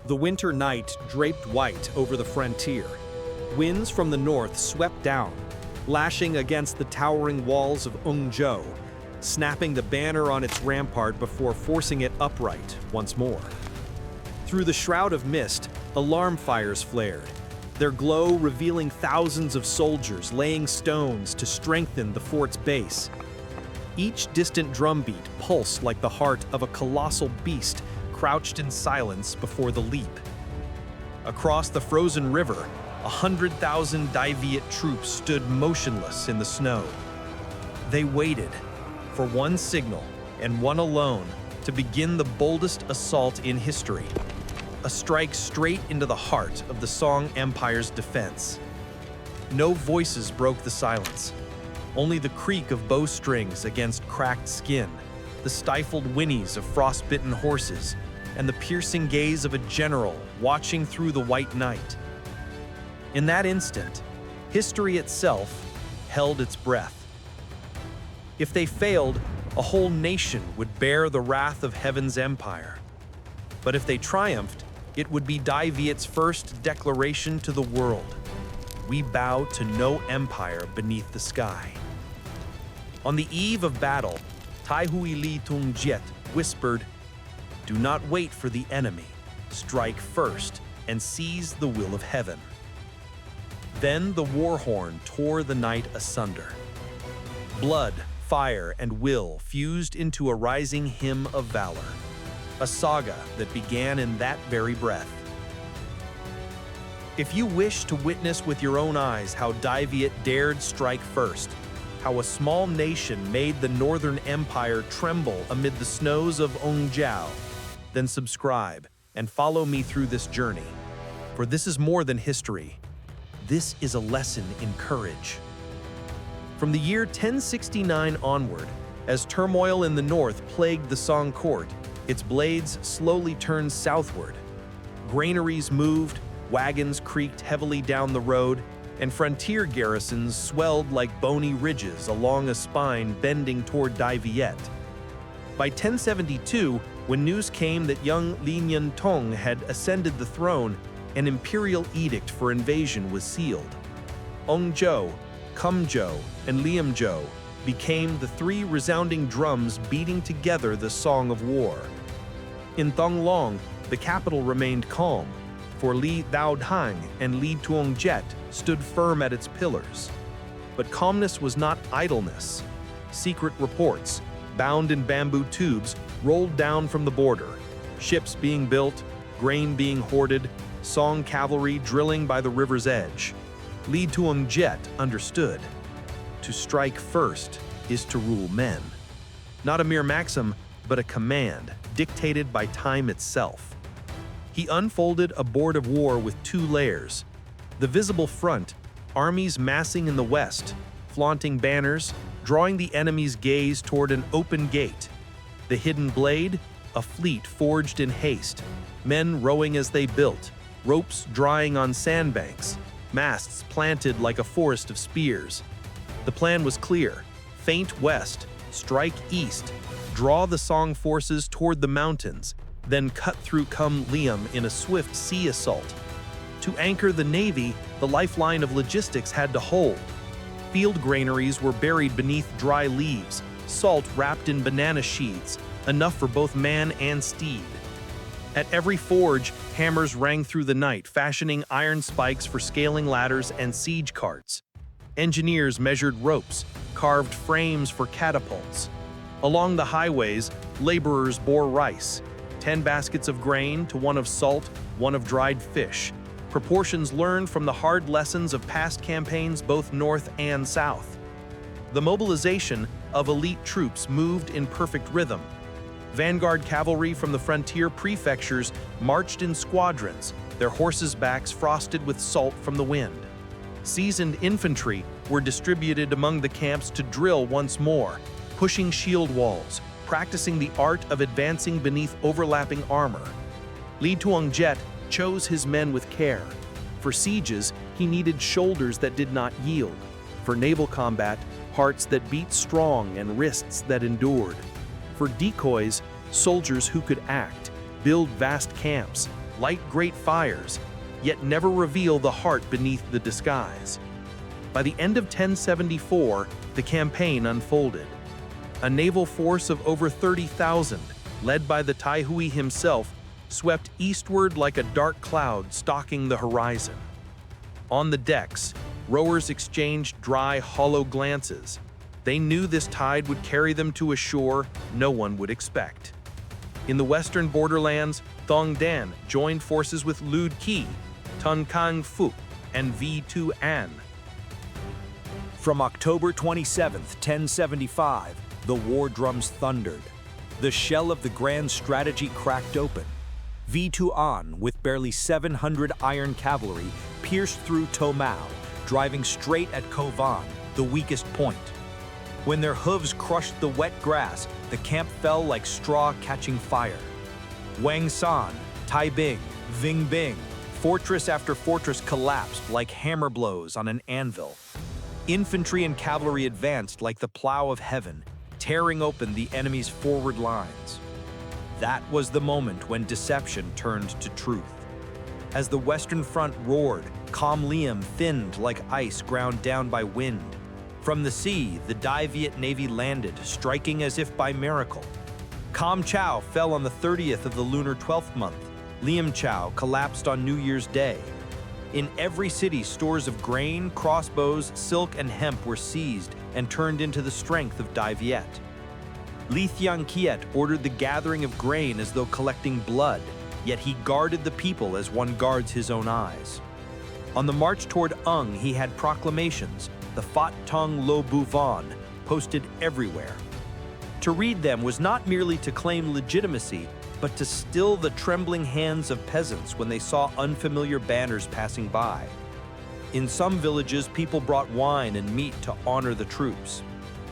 The winter night draped white over the frontier. Winds from the north swept down, lashing against the towering walls of Ung Chau, snapping the banner on its rampart before forcing it upright once more. Through the shroud of mist, alarm fires flared, their glow revealing thousands of soldiers laying stones to strengthen the fort's base. Each distant drumbeat pulsed like the heart of a colossal beast crouched in silence before the leap. Across the frozen river, 100,000 Viet troops stood motionless in the snow. They waited for one signal, and one alone, to begin the boldest assault in history. A strike straight into the heart of the Song Empire's defense. No voices broke the silence. Only the creak of bowstrings against cracked skin, the stifled whinnies of frostbitten horses, and the piercing gaze of a general watching through the white night. In that instant, history itself held its breath. If they failed, a whole nation would bear the wrath of Heaven's empire. But if they triumphed, it would be Viet's first declaration to the world. We bow to no empire beneath the sky. On the eve of battle, Tai Hui Li Tung Jiet whispered, "Do not wait for the enemy. Strike first and seize the will of heaven." Then the war horn tore the night asunder. Blood, fire, and will fused into a rising hymn of valor, a saga that began in that very breath. If you wish to witness with your own eyes how Viet dared strike first, how a small nation made the Northern Empire tremble amid the snows of Ung Chau, then subscribe and follow me through this journey. For this is more than history. This is a lesson in courage. From the year 1069 onward, as turmoil in the north plagued the Song court, its blades slowly turned southward. Granaries moved, wagons creaked heavily down the road, and frontier garrisons swelled like bony ridges along a spine bending toward Viet. By 1072, when news came that young Li Nhan Tong had ascended the throne, an imperial edict for invasion was sealed. Ung Chau, Kum Chau, and Liam Chau became the three resounding drums beating together the song of war. In Thong Long, the capital remained calm, for Li Thao Hang and Li Tuong Jet stood firm at its pillars. But calmness was not idleness. Secret reports, bound in bamboo tubes, rolled down from the border, ships being built, grain being hoarded, Song cavalry drilling by the river's edge. Li Tuong Jet understood. To strike first is to rule men. Not a mere maxim, but a command dictated by time itself. He unfolded a board of war with two layers. The visible front, armies massing in the west, flaunting banners, drawing the enemy's gaze toward an open gate. The hidden blade, a fleet forged in haste, men rowing as they built, ropes drying on sandbanks, masts planted like a forest of spears. The plan was clear: feint west, strike east, draw the Song forces toward the mountains, then cut through Kum Liam in a swift sea assault. To anchor the navy, the lifeline of logistics had to hold. Field granaries were buried beneath dry leaves, salt wrapped in banana sheaths, enough for both man and steed. At every forge, hammers rang through the night, fashioning iron spikes for scaling ladders and siege carts. Engineers measured ropes, carved frames for catapults. Along the highways, laborers bore rice, 10 baskets of grain to one of salt, one of dried fish, proportions learned from the hard lessons of past campaigns both north and south. The mobilization of elite troops moved in perfect rhythm. Vanguard cavalry from the frontier prefectures marched in squadrons, their horses' backs frosted with salt from the wind. Seasoned infantry were distributed among the camps to drill once more, pushing shield walls, practicing the art of advancing beneath overlapping armor. Li Tuong Jet chose his men with care. For sieges, he needed shoulders that did not yield. For naval combat, hearts that beat strong and wrists that endured. For decoys, soldiers who could act, build vast camps, light great fires, yet never reveal the heart beneath the disguise. By the end of 1074, the campaign unfolded. A naval force of over 30,000, led by the Taihui himself, swept eastward like a dark cloud stalking the horizon. On the decks, rowers exchanged dry, hollow glances. They knew this tide would carry them to a shore no one would expect. In the western borderlands, Thong Dan joined forces with Lud Ki, Tun Kang Fu, and V2 An. From October 27, 1075, the war drums thundered. The shell of the grand strategy cracked open. V2 An, with barely 700 iron cavalry, pierced through To Mao, driving straight at Ko Van, the weakest point. When their hooves crushed the wet grass, the camp fell like straw catching fire. Wang San, Tai Bing, Ving Bing, fortress after fortress collapsed like hammer blows on an anvil. Infantry and cavalry advanced like the plow of heaven, tearing open the enemy's forward lines. That was the moment when deception turned to truth. As the Western Front roared, Kam Liam thinned like ice ground down by wind. From the sea, the Đại Việt Navy landed, striking as if by miracle. Kam Chau fell on the 30th of the lunar 12th month. Liam Chau collapsed on New Year's Day. In every city, stores of grain, crossbows, silk, and hemp were seized and turned into the strength of Đại Việt. Li Thiang Kiet ordered the gathering of grain as though collecting blood, yet he guarded the people as one guards his own eyes. On the march toward Ung, he had proclamations, the Phat Tong Lo Bu Van, posted everywhere. To read them was not merely to claim legitimacy, but to still the trembling hands of peasants when they saw unfamiliar banners passing by. In some villages, people brought wine and meat to honor the troops.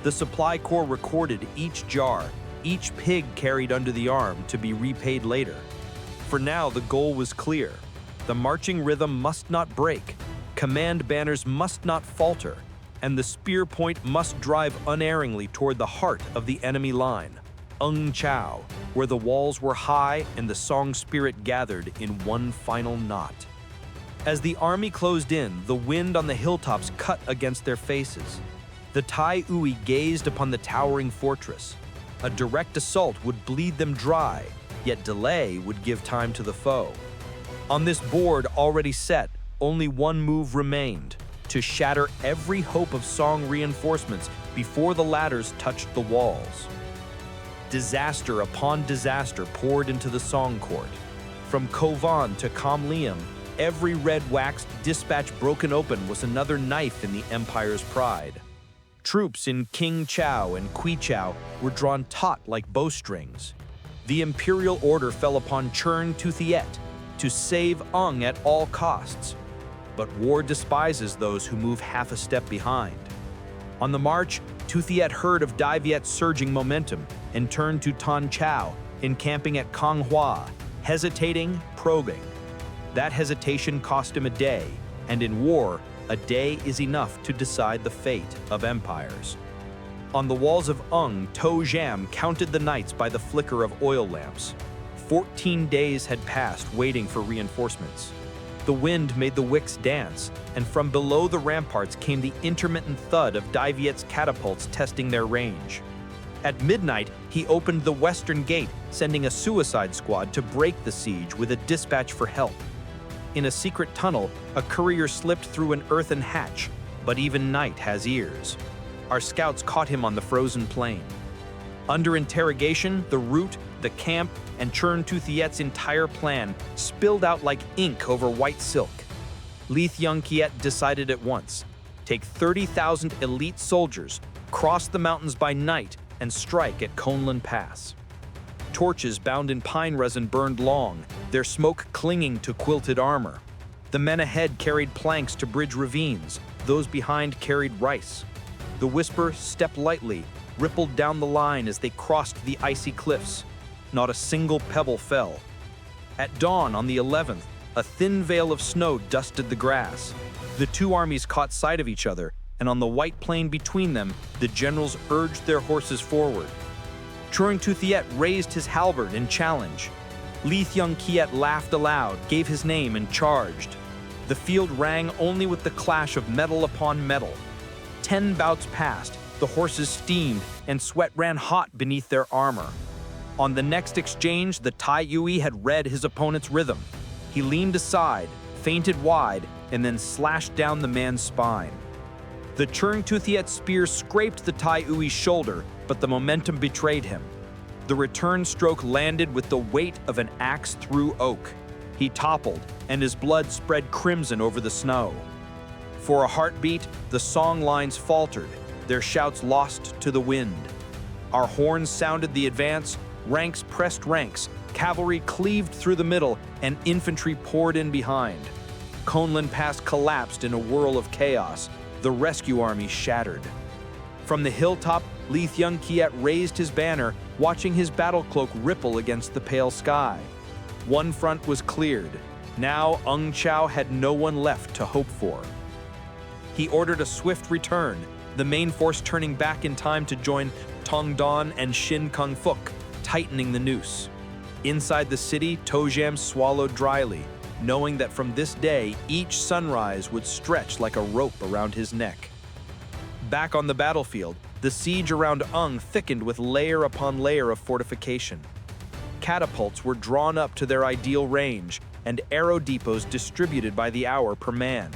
The supply corps recorded each jar, each pig carried under the arm to be repaid later. For now, the goal was clear. The marching rhythm must not break, command banners must not falter, and the spear point must drive unerringly toward the heart of the enemy line, Ung Chau, where the walls were high and the song spirit gathered in one final knot. As the army closed in, the wind on the hilltops cut against their faces. The Tai Ui gazed upon the towering fortress. A direct assault would bleed them dry, yet delay would give time to the foe. On this board already set, only one move remained: to shatter every hope of Song reinforcements before the ladders touched the walls. Disaster upon disaster poured into the Song court. From Ko Van to Kam Liam, every red-waxed dispatch broken open was another knife in the empire's pride. Troops in King Chau and Kui Chau were drawn taut like bowstrings. The imperial order fell upon Chern Tu Thiet to save Ung at all costs. But war despises those who move half a step behind. On the march, Tu Thiet heard of Đại Viet's surging momentum and turned to Tan Chau, encamping at Kang Hua, hesitating, probing. That hesitation cost him a day, and in war, a day is enough to decide the fate of empires. On the walls of Ung, To Jam counted the nights by the flicker of oil lamps. 14 days had passed waiting for reinforcements. The wind made the wicks dance, and from below the ramparts came the intermittent thud of Đại Viet's catapults testing their range. At midnight, he opened the western gate, sending a suicide squad to break the siege with a dispatch for help. In a secret tunnel, a courier slipped through an earthen hatch, but even night has ears. Our scouts caught him on the frozen plain. Under interrogation, the route, the camp, and Chern Tu Thiet's entire plan spilled out like ink over white silk. Li Thiang Kiet decided at once: take 30,000 elite soldiers, cross the mountains by night, and strike at Conlan Pass. Torches bound in pine resin burned long, their smoke clinging to quilted armor. The men ahead carried planks to bridge ravines, those behind carried rice. The whisper, "Step lightly," rippled down the line as they crossed the icy cliffs. Not a single pebble fell. At dawn on the 11th, a thin veil of snow dusted the grass. The two armies caught sight of each other, and on the white plain between them, the generals urged their horses forward. Chern Tu Thiet raised his halberd in challenge. Lithium Kiet laughed aloud, gave his name, and charged. The field rang only with the clash of metal upon metal. 10 bouts passed, the horses steamed, and sweat ran hot beneath their armor. On the next exchange, the Tai Yui had read his opponent's rhythm. He leaned aside, feinted wide, and then slashed down the man's spine. The Churng Tuthiet spear scraped the Tai Yui's shoulder, but the momentum betrayed him. The return stroke landed with the weight of an axe through oak. He toppled, and his blood spread crimson over the snow. For a heartbeat, the song lines faltered, their shouts lost to the wind. Our horns sounded the advance, ranks pressed ranks, cavalry cleaved through the middle, and infantry poured in behind. Konlin Pass collapsed in a whirl of chaos, the rescue army shattered. From the hilltop, Lithium Kiet raised his banner, watching his battle cloak ripple against the pale sky. One front was cleared. Now Ung Chau had no one left to hope for. He ordered a swift return, the main force turning back in time to join Tong Don and Shin Kung Fuk, tightening the noose. Inside the city, Tojam swallowed dryly, knowing that from this day, each sunrise would stretch like a rope around his neck. Back on the battlefield, the siege around Ung thickened with layer upon layer of fortification. Catapults were drawn up to their ideal range, and arrow depots distributed by the hour per man.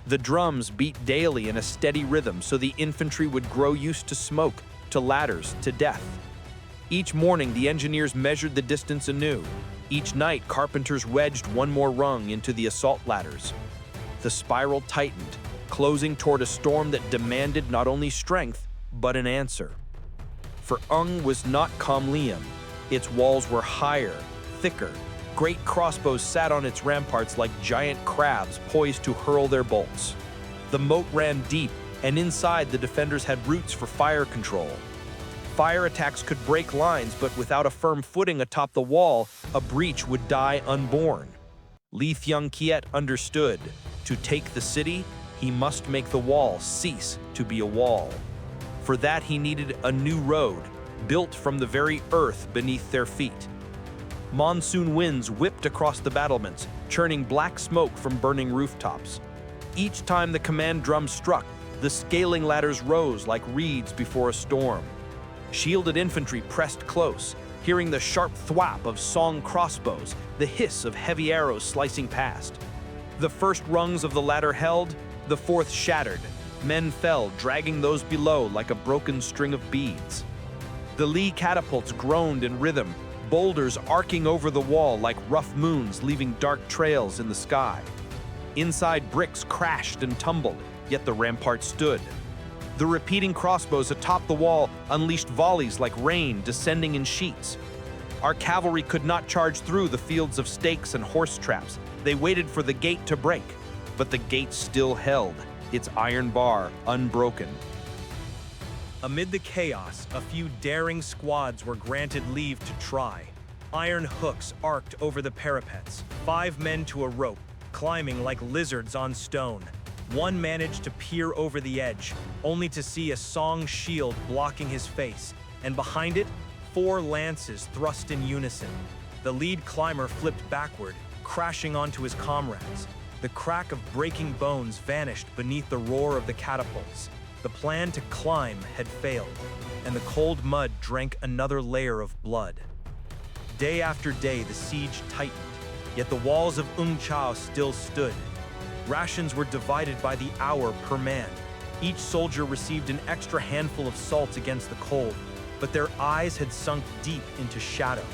The drums beat daily in a steady rhythm so the infantry would grow used to smoke, to ladders, to death. Each morning, the engineers measured the distance anew. Each night, carpenters wedged one more rung into the assault ladders. The spiral tightened, closing toward a storm that demanded not only strength, but an answer. For Ung was not Kamlium. Its walls were higher, thicker. Great crossbows sat on its ramparts like giant crabs poised to hurl their bolts. The moat ran deep, and inside the defenders had routes for fire control. Fire attacks could break lines, but without a firm footing atop the wall, a breach would die unborn. Lithium Kiet understood. To take the city, he must make the wall cease to be a wall. For that, he needed a new road, built from the very earth beneath their feet. Monsoon winds whipped across the battlements, churning black smoke from burning rooftops. Each time the command drum struck, the scaling ladders rose like reeds before a storm. Shielded infantry pressed close, hearing the sharp thwap of Song crossbows, the hiss of heavy arrows slicing past. The first rungs of the ladder held, the fourth shattered. Men fell, dragging those below like a broken string of beads. The lee catapults groaned in rhythm, boulders arcing over the wall like rough moons leaving dark trails in the sky. Inside, bricks crashed and tumbled, yet the rampart stood. The repeating crossbows atop the wall unleashed volleys like rain descending in sheets. Our cavalry could not charge through the fields of stakes and horse traps. They waited for the gate to break, but the gate still held, its iron bar unbroken. Amid the chaos, a few daring squads were granted leave to try. Iron hooks arced over the parapets, 5 men to a rope, climbing like lizards on stone. One managed to peer over the edge, only to see a Song shield blocking his face, and behind it, 4 lances thrust in unison. The lead climber flipped backward, crashing onto his comrades. The crack of breaking bones vanished beneath the roar of the catapults. The plan to climb had failed, and the cold mud drank another layer of blood. Day after day, the siege tightened, yet the walls of Ung Chau still stood. Rations were divided by the hour per man. Each soldier received an extra handful of salt against the cold, but their eyes had sunk deep into shadow.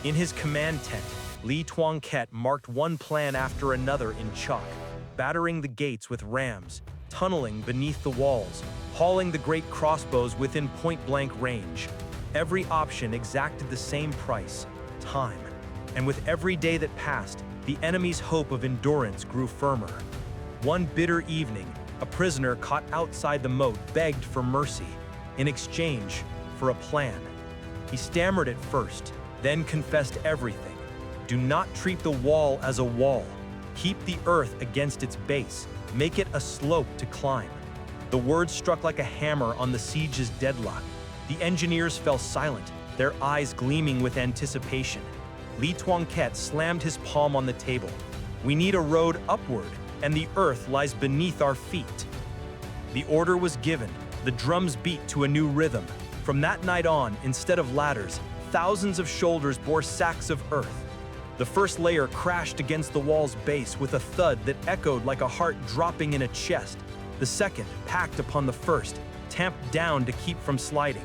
In his command tent, Li Tuong Ket marked one plan after another in chalk, battering the gates with rams, tunneling beneath the walls, hauling the great crossbows within point-blank range. Every option exacted the same price, time. And with every day that passed, the enemy's hope of endurance grew firmer. One bitter evening, a prisoner caught outside the moat begged for mercy, in exchange for a plan. He stammered at first, then confessed everything. Do not treat the wall as a wall. Keep the earth against its base. Make it a slope to climb. The words struck like a hammer on the siege's deadlock. The engineers fell silent, their eyes gleaming with anticipation. Li Tuangket slammed his palm on the table. "We need a road upward, and the earth lies beneath our feet." The order was given. The drums beat to a new rhythm. From that night on, instead of ladders, thousands of shoulders bore sacks of earth. The first layer crashed against the wall's base with a thud that echoed like a heart dropping in a chest. The second packed upon the first, tamped down to keep from sliding.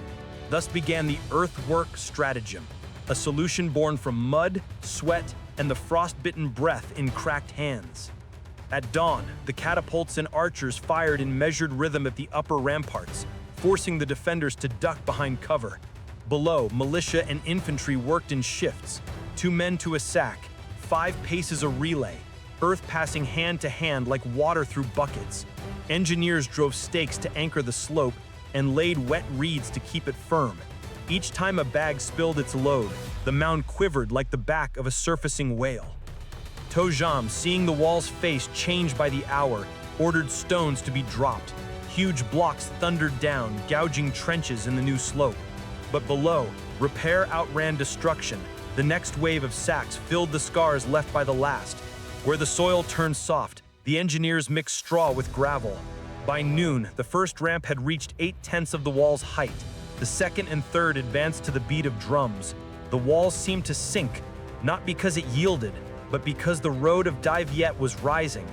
Thus began the earthwork stratagem, a solution born from mud, sweat, and the frost-bitten breath in cracked hands. At dawn, the catapults and archers fired in measured rhythm at the upper ramparts, forcing the defenders to duck behind cover. Below, militia and infantry worked in shifts, 2 men to a sack, 5 paces a relay, earth passing hand to hand like water through buckets. Engineers drove stakes to anchor the slope and laid wet reeds to keep it firm. Each time a bag spilled its load, the mound quivered like the back of a surfacing whale. Tojam, seeing the wall's face change by the hour, ordered stones to be dropped. Huge blocks thundered down, gouging trenches in the new slope. But below, repair outran destruction. The next wave of sacks filled the scars left by the last. Where the soil turned soft, the engineers mixed straw with gravel. By noon, the first ramp had reached 8/10 of the wall's height. The second and third advanced to the beat of drums. The walls seemed to sink, not because it yielded, but because the road of Viet was rising.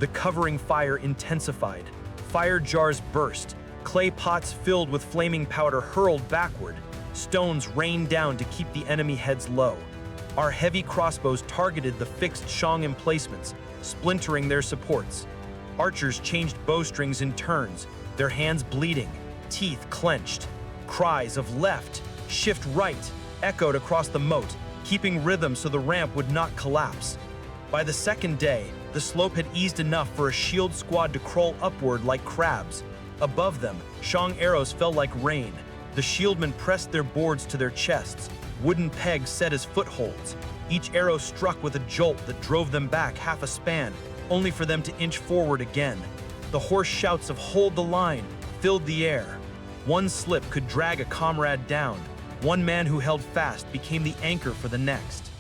The covering fire intensified. Fire jars burst. Clay pots filled with flaming powder hurled backward. Stones rained down to keep the enemy heads low. Our heavy crossbows targeted the fixed Shang emplacements, splintering their supports. Archers changed bowstrings in turns, their hands bleeding, teeth clenched. Cries of left, shift right, echoed across the moat, keeping rhythm so the ramp would not collapse. By the second day, the slope had eased enough for a shield squad to crawl upward like crabs. Above them, Shang arrows fell like rain. The shieldmen pressed their boards to their chests, wooden pegs set as footholds. Each arrow struck with a jolt that drove them back half a span, only for them to inch forward again. The hoarse shouts of "Hold the line" filled the air. One slip could drag a comrade down. One man who held fast became the anchor for the next.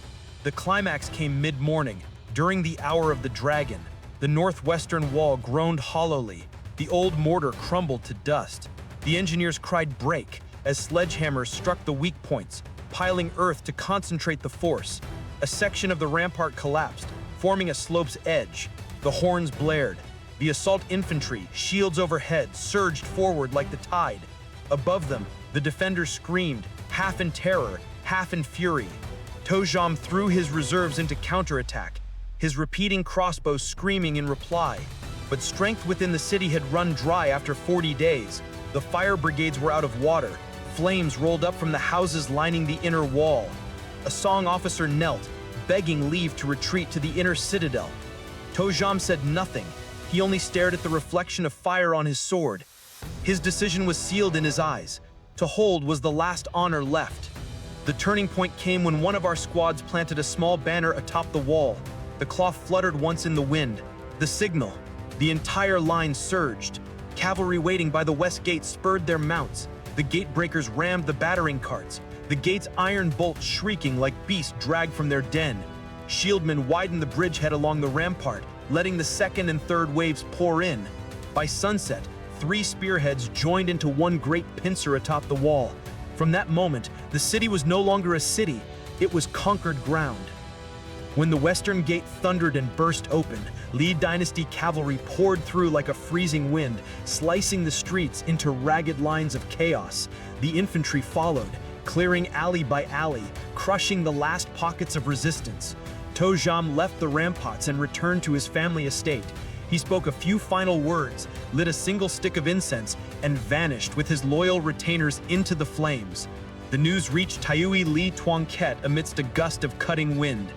The climax came mid-morning, during the hour of the dragon. The northwestern wall groaned hollowly. The old mortar crumbled to dust. The engineers cried break as sledgehammers struck the weak points, piling earth to concentrate the force. A section of the rampart collapsed, forming a slope's edge. The horns blared. The assault infantry, shields overhead, surged forward like the tide. Above them, the defenders screamed, half in terror, half in fury. Tojam threw his reserves into counterattack, his repeating crossbows screaming in reply. But strength within the city had run dry after 40 days. The fire brigades were out of water. Flames rolled up from the houses lining the inner wall. A Song officer knelt, begging leave to retreat to the inner citadel. Tojam said nothing. He only stared at the reflection of fire on his sword. His decision was sealed in his eyes. To hold was the last honor left. The turning point came when one of our squads planted a small banner atop the wall. The cloth fluttered once in the wind. The signal. The entire line surged. Cavalry waiting by the west gate spurred their mounts. The gate breakers rammed the battering carts, the gate's iron bolts shrieking like beasts dragged from their den. Shieldmen widened the bridgehead along the rampart, letting the second and third waves pour in. By sunset, 3 spearheads joined into one great pincer atop the wall. From that moment, the city was no longer a city, it was conquered ground. When the western gate thundered and burst open, Li Dynasty cavalry poured through like a freezing wind, slicing the streets into ragged lines of chaos. The infantry followed, clearing alley by alley, crushing the last pockets of resistance. Tojam left the ramparts and returned to his family estate. He spoke a few final words, lit a single stick of incense, and vanished with his loyal retainers into the flames. The news reached Taiyui Li Tuangket amidst a gust of cutting wind.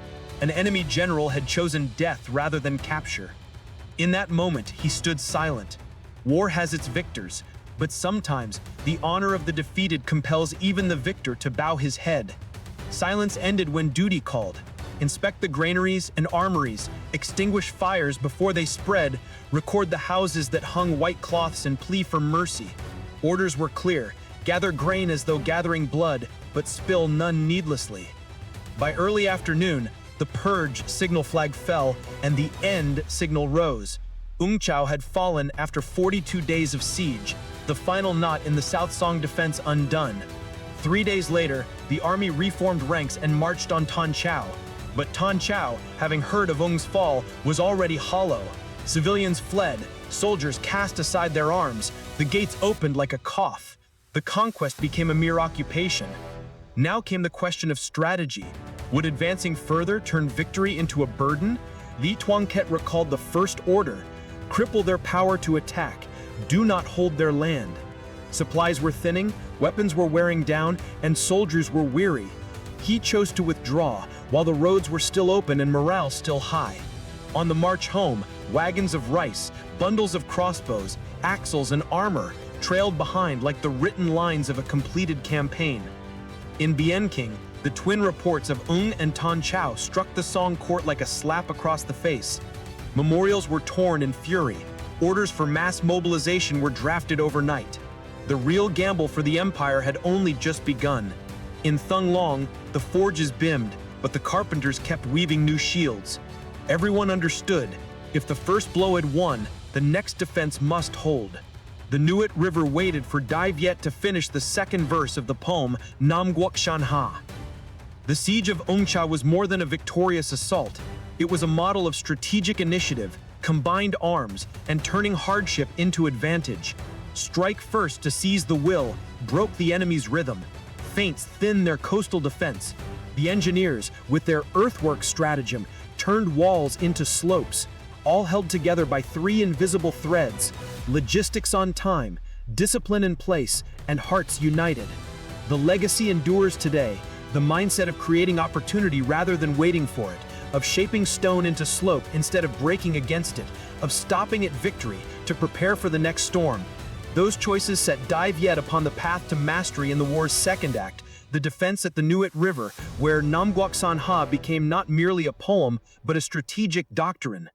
An enemy general had chosen death rather than capture. In that moment, he stood silent. War has its victors, but sometimes the honor of the defeated compels even the victor to bow his head. Silence ended when duty called. Inspect the granaries and armories, extinguish fires before they spread, record the houses that hung white cloths and plea for mercy. Orders were clear: gather grain as though gathering blood, but spill none needlessly. By early afternoon, the purge signal flag fell and the end signal rose. Ung Chau had fallen after 42 days of siege, the final knot in the South Song defense undone. 3 days later, the army reformed ranks and marched on Ton Chau. But Ton Chau, having heard of Ung's fall, was already hollow. Civilians fled, soldiers cast aside their arms, the gates opened like a cough. The conquest became a mere occupation. Now came the question of strategy. Would advancing further turn victory into a burden? Li Tuongket recalled the First Order: cripple their power to attack, do not hold their land. Supplies were thinning, weapons were wearing down, and soldiers were weary. He chose to withdraw, while the roads were still open and morale still high. On the march home, wagons of rice, bundles of crossbows, axles, and armor trailed behind like the written lines of a completed campaign. In Bienking, the twin reports of Ung and Ton Chau struck the Song court like a slap across the face. Memorials were torn in fury. Orders for mass mobilization were drafted overnight. The real gamble for the empire had only just begun. In Thung Long, the forges bimmed, but the carpenters kept weaving new shields. Everyone understood, if the first blow had won, the next defense must hold. The Nuit River waited for Đại Việt to finish the second verse of the poem Nam Quoc Shan Ha. The siege of Ung Chau was more than a victorious assault. It was a model of strategic initiative, combined arms, and turning hardship into advantage. Strike first to seize the will broke the enemy's rhythm. Feints thinned their coastal defense. The engineers, with their earthwork stratagem, turned walls into slopes, all held together by 3 invisible threads: logistics on time, discipline in place, and hearts united. The legacy endures today, the mindset of creating opportunity rather than waiting for it, of shaping stone into slope instead of breaking against it, of stopping at victory to prepare for the next storm. Those choices set Đại Việt upon the path to mastery in the war's second act, the defense at the Nuit River, where Nam Quoc San Ha became not merely a poem, but a strategic doctrine.